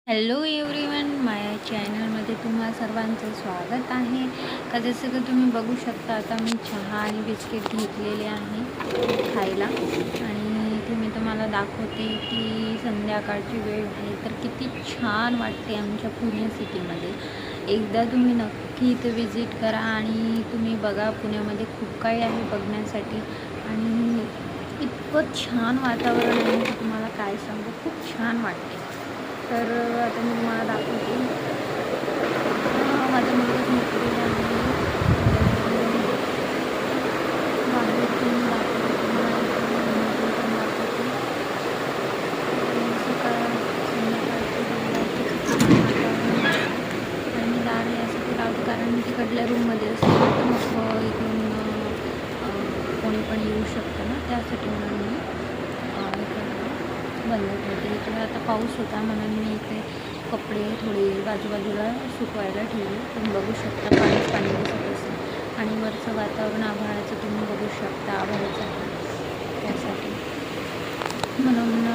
Hello everyone, माझ्या चॅनलमध्ये तुम्हा सर्वांचं स्वागत आहे. का जसं की तुम्ही बघू शकता, आता मी चहा आणि बिस्किट घेतलेले आहे खायला. आणि इथे मी तुम्हाला दाखवते की संध्याकाळची वेळ आहे, तर किती छान वाटते आमच्या पुणे सिटीमध्ये. एकदा तुम्ही नक्की इथे विजिट करा आणि तुम्ही बघा, पुण्यामध्ये खूप काही आहे बघण्यासाठी. आणि इतकं छान वातावरण आहे की तुम्हाला काय सांगू, खूप छान वाटते. तर आता मी तुम्हाला दाखवते. माझा मुलगा झोपलेला आहे. बाहेरून दाखवते तुम्हाला, इकडून पण दाखवते. सकाळ संध्याकाळची वेळ आहे, खूप छान वातावरण आहे. आणि मी दार यासाठी लावते कारण मी तिकडल्या रूममध्ये असते, तर मग इकडून कोणी पण येऊ शकतं ना, त्यासाठी म्हणून मी बंद ठेवते. इकडे आता पाऊस होता म्हणून मी इथे कपडे थोडे बाजूबाजूला सुकवायला ठेवले. तुम्ही बघू शकता, पाणीच पाणी दिसत असेल. आणि वरचं वातावरण आभाळाचं तुम्ही बघू शकता, आभाळाचं आहे त्यासाठी म्हणून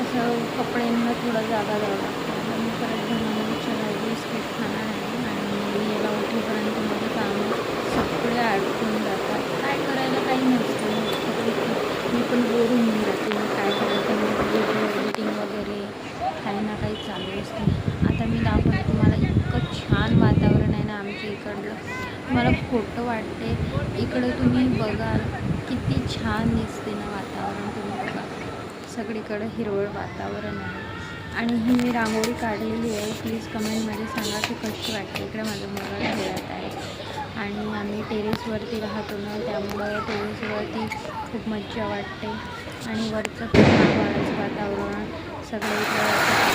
असं कपड्यांना थोडं जागा द्यावं लागतं. मी परत घरामध्ये चहा बिस्किट खाणार आहे आणि याला उठेपर्यंत माझं काम सगळे अडकून जातात. काय करायला काही नसतं, मी पण बोर होऊन जाते. काय करायचं, व्हिडिओ एडिटिंग वगैरे काही ना काही चालू असते. आता मी दाखवते तुम्हाला, इतकं छान वातावरण आहे ना आमच्या इकडलं, मला खोटं वाटते. इकडं तुम्ही बघाल किती छान दिसते ना वातावरण, तुम्ही बघा सगळीकडं हिरवळ वातावरण आहे. आणि ही मी रांगोळी काढलेली आहे, प्लीज कमेंटमध्ये सांगा की कशी वाटते. इकडे माझं मुलगा खेळत आहे आणि आम्ही टेरेसवरती राहतो ना, त्यामुळं टेरेसवरती खूप मज्जा वाटते. आणि वरचं पण आभाळाचं वातावरण सगळं इकडं